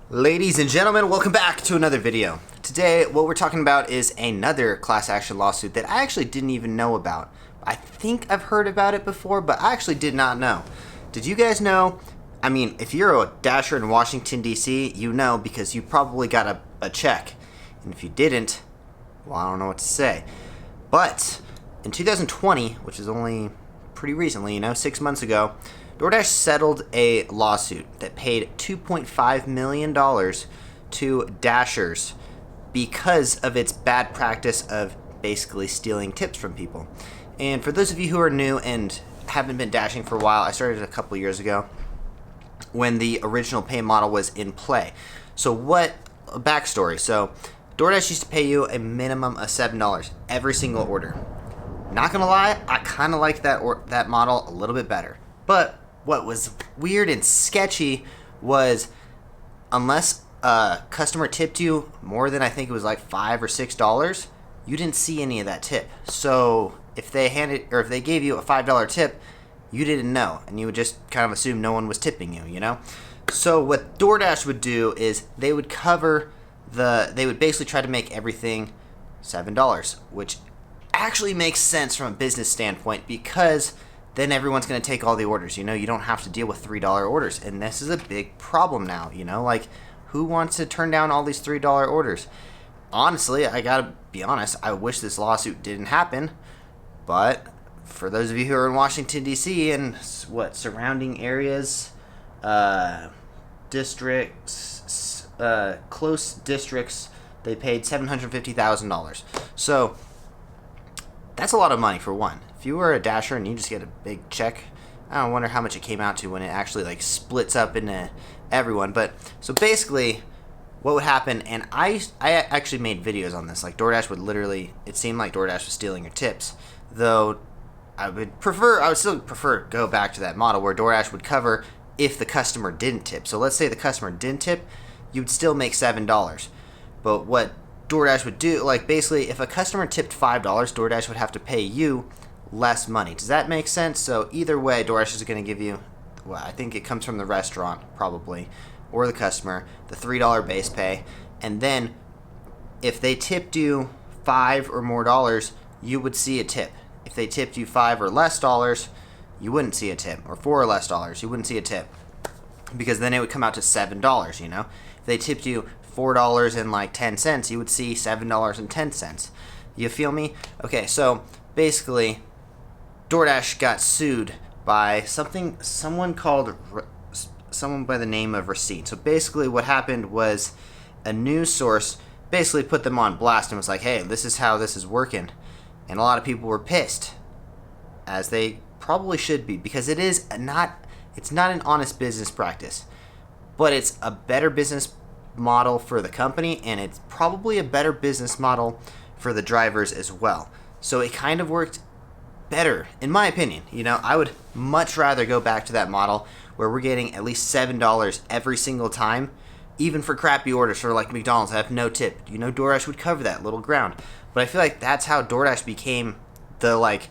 Ladies and gentlemen, welcome back to another video. Today, what we're talking about is another class action lawsuit that I actually didn't even know about. I think I've heard about it before, but I actually did not know. Did you guys know? I mean, if you're a dasher in Washington, D.C., you know because you probably got a check. And if you didn't, well, I don't know what to say. But in 2020, which is only pretty recently, 6 months ago, Doordash settled a lawsuit that paid $2.5 million to Dashers because of its bad practice of basically stealing tips from people. And for those of you who are new and haven't been dashing for a while, I started a couple years ago when the original pay model was in play. So backstory. So Doordash used to pay you a minimum of $7 every single order. Not gonna lie, I kind of like that model a little bit better. But what was weird and sketchy was unless a customer tipped you more than I think it was like $5 or $6, you didn't see any of that tip. So if they gave you a $5 tip, you didn't know, and you would just kind of assume no one was tipping you, So what Doordash would do is they would basically try to make everything $7, which actually makes sense from a business standpoint because then everyone's going to take all the orders. You don't have to deal with $3 orders. And this is a big problem now, like who wants to turn down all these $3 orders? Honestly, I got to be honest, I wish this lawsuit didn't happen. But for those of you who are in Washington, D.C. and surrounding areas, districts, close districts, they paid $750,000. So that's a lot of money for one. If you were a dasher and you just get a big check, I don't wonder how much it came out to when it actually splits up into everyone. But so basically, what would happen, and I actually made videos on this. Doordash would literally, it seemed like Doordash was stealing your tips, though I would still prefer to go back to that model where Doordash would cover if the customer didn't tip. So let's say the customer didn't tip, you'd still make $7. But what Doordash would do, basically, if a customer tipped $5, Doordash would have to pay you less money. Does that make sense? So either way, Doordash is going to give you, I think it comes from the restaurant probably, or the customer, the $3 base pay, and then if they tipped you $5 or more, you would see a tip. If they tipped you $5 or less, you wouldn't see a tip, or $4 or less, you wouldn't see a tip, because then it would come out to $7. If they tipped you $4.10, you would see $7.10. You feel me? Okay, so basically, Doordash got sued by someone by the name of Receipt. So basically what happened was a news source basically put them on blast and was like, hey, this is how this is working. And a lot of people were pissed, as they probably should be, because it's not an honest business practice, but it's a better business model for the company, and it's probably a better business model for the drivers as well. So it kind of worked better, in my opinion. I would much rather go back to that model where we're getting at least $7 every single time, even for crappy orders for McDonald's that have no tip. Doordash would cover that little ground. But I feel like that's how Doordash became the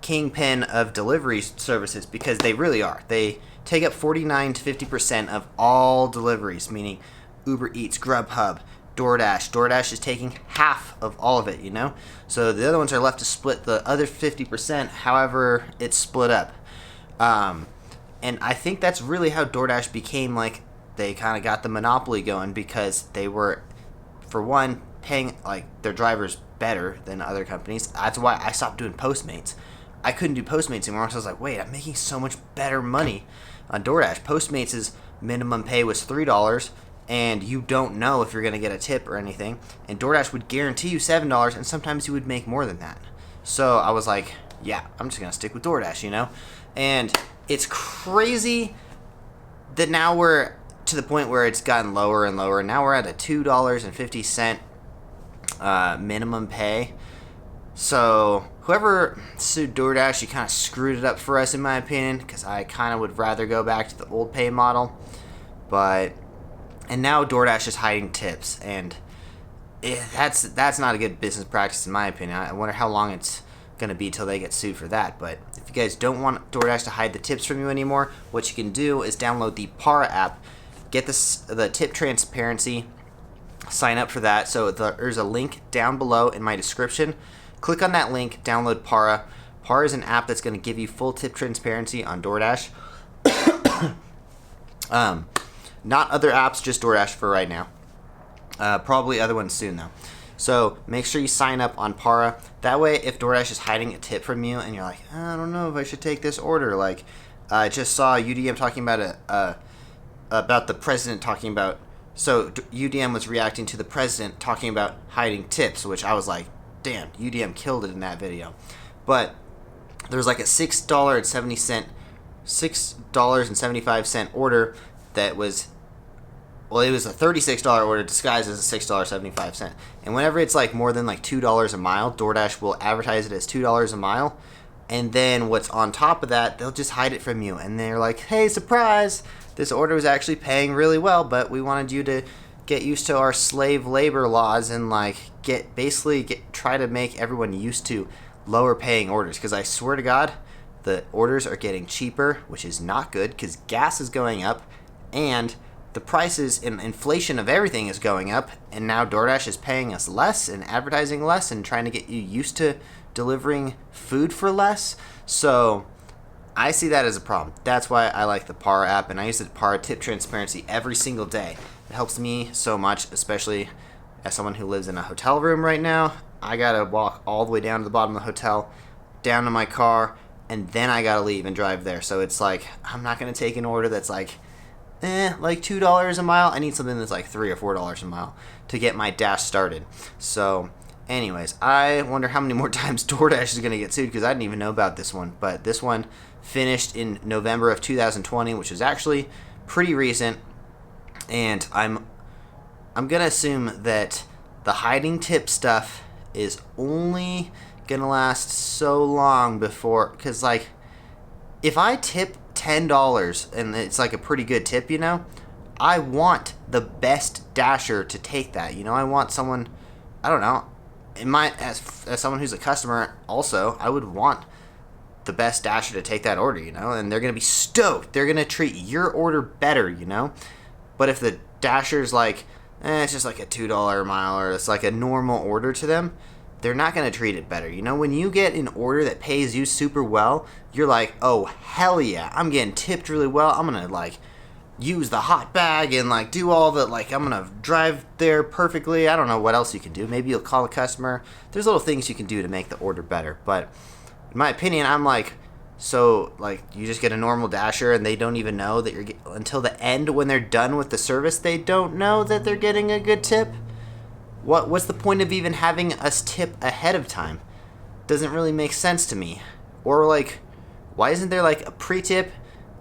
kingpin of delivery services, because they really are. They take up 49 to 50% of all deliveries, meaning Uber Eats, Grubhub, Doordash. Doordash is taking half of all of it, So the other ones are left to split the other 50%, however it's split up. And I think that's really how Doordash became, they kind of got the monopoly going, because they were, for one, paying, their drivers better than other companies. That's why I stopped doing Postmates. I couldn't do Postmates anymore, so I was like, wait, I'm making so much better money on Doordash. Postmates' minimum pay was $3, and you don't know if you're going to get a tip or anything. And Doordash would guarantee you $7, and sometimes you would make more than that. So I was like, yeah, I'm just going to stick with Doordash, And it's crazy that now we're to the point where it's gotten lower and lower. Now we're at a $2.50 minimum pay. So whoever sued Doordash, you kind of screwed it up for us, in my opinion, because I kind of would rather go back to the old pay model. And now Doordash is hiding tips, and that's not a good business practice, in my opinion. I wonder how long it's going to be till they get sued for that. But if you guys don't want Doordash to hide the tips from you anymore, what you can do is download the PAR app. get the tip transparency. Sign up for that. So there's a link down below in my description. Click on that link, download Para. Para is an app that's going to give you full tip transparency on DoorDash. Not other apps, just DoorDash for right now. Probably other ones soon though. So make sure you sign up on Para. That way, if DoorDash is hiding a tip from you and you're like, I don't know if I should take this order. Like, I just saw UDM talking about the president talking about. So UDM was reacting to the president talking about hiding tips, which I was like, damn, UDM killed it in that video. But there was like a $6.75 order that was, well, it was a $36 order disguised as a $6.75. And whenever it's like more than like $2 a mile, DoorDash will advertise it as $2 a mile. And then what's on top of that, they'll just hide it from you. And they're like, hey, surprise, this order was actually paying really well, but we wanted you to get used to our slave labor laws and like try to make everyone used to lower paying orders. Because I swear to God, the orders are getting cheaper, which is not good because gas is going up and the prices and inflation of everything is going up. And now DoorDash is paying us less and advertising less and trying to get you used to delivering food for less. So I see that as a problem. That's why I like the Para app, and I use the Para tip transparency every single day. It helps me so much, especially as someone who lives in a hotel room right now. I gotta walk all the way down to the bottom of the hotel, down to my car, and then I gotta leave and drive there. So it's like, I'm not gonna take an order that's like $2 a mile. I need something that's like $3 or $4 a mile to get my dash started. So anyways, I wonder how many more times DoorDash is going to get sued because I didn't even know about this one. But this one finished in November of 2020, which is actually pretty recent. And I'm going to assume that the hiding tip stuff is only going to last so long before, because like if I tip $10 and it's like a pretty good tip, you know, I want the best dasher to take that. You know, I want someone, I don't know, as someone who's a customer also, I would want the best dasher to take that order, you know, and they're going to be stoked. They're going to treat your order better, you know. But if the dasher's like, it's just like a $2 a mile or it's like a normal order to them, they're not going to treat it better. You know, when you get an order that pays you super well, you're like, oh, hell yeah, I'm getting tipped really well. I'm going to like use the hot bag and like do all the, like, I'm going to drive there perfectly. I don't know what else you can do. Maybe you'll call a customer. There's little things you can do to make the order better. But in my opinion, I'm like, so like you just get a normal dasher and they don't even know that until the end when they're done with the service, they don't know that they're getting a good tip. What's the point of even having us tip ahead of time? Doesn't really make sense to me. Or like, why isn't there like a pre-tip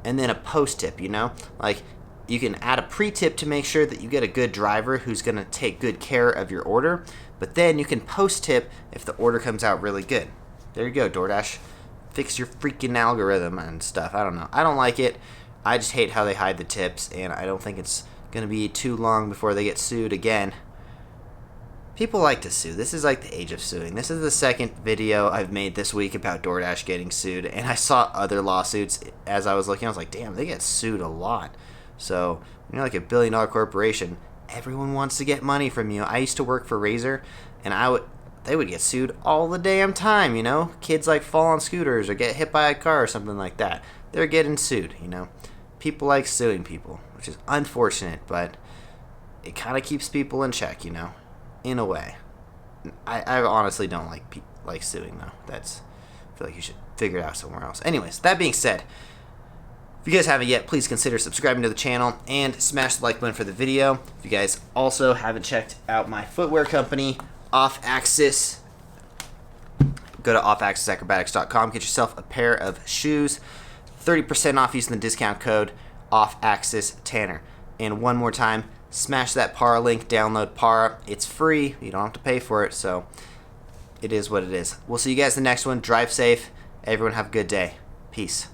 and then a post-tip, you know? Like, you can add a pre-tip to make sure that you get a good driver who's going to take good care of your order, but then you can post-tip if the order comes out really good. There you go, DoorDash. Fix your freaking algorithm and stuff. I don't know. I don't like it. I just hate how they hide the tips, and I don't think it's going to be too long before they get sued again. People like to sue. This is like the age of suing. This is the second video I've made this week about DoorDash getting sued, and I saw other lawsuits as I was looking. I was like, damn, they get sued a lot. So when you're like a $1 billion corporation, everyone wants to get money from you. I used to work for Razor, and they would get sued all the damn time, you know? Kids like fall on scooters or get hit by a car or something like that. They're getting sued, you know? People like suing people, which is unfortunate, but it kind of keeps people in check, you know? In a way. I honestly don't like suing, though. I feel like you should figure it out somewhere else. Anyways, that being said, if you guys haven't yet, please consider subscribing to the channel and smash the like button for the video. If you guys also haven't checked out my footwear company, Off Axis, go to offaxisacrobatics.com, get yourself a pair of shoes, 30% off using the discount code OffAxisTanner. And one more time, smash that Para link, download Para. It's free. You don't have to pay for it, so it is what it is. We'll see you guys in the next one. Drive safe. Everyone have a good day. Peace.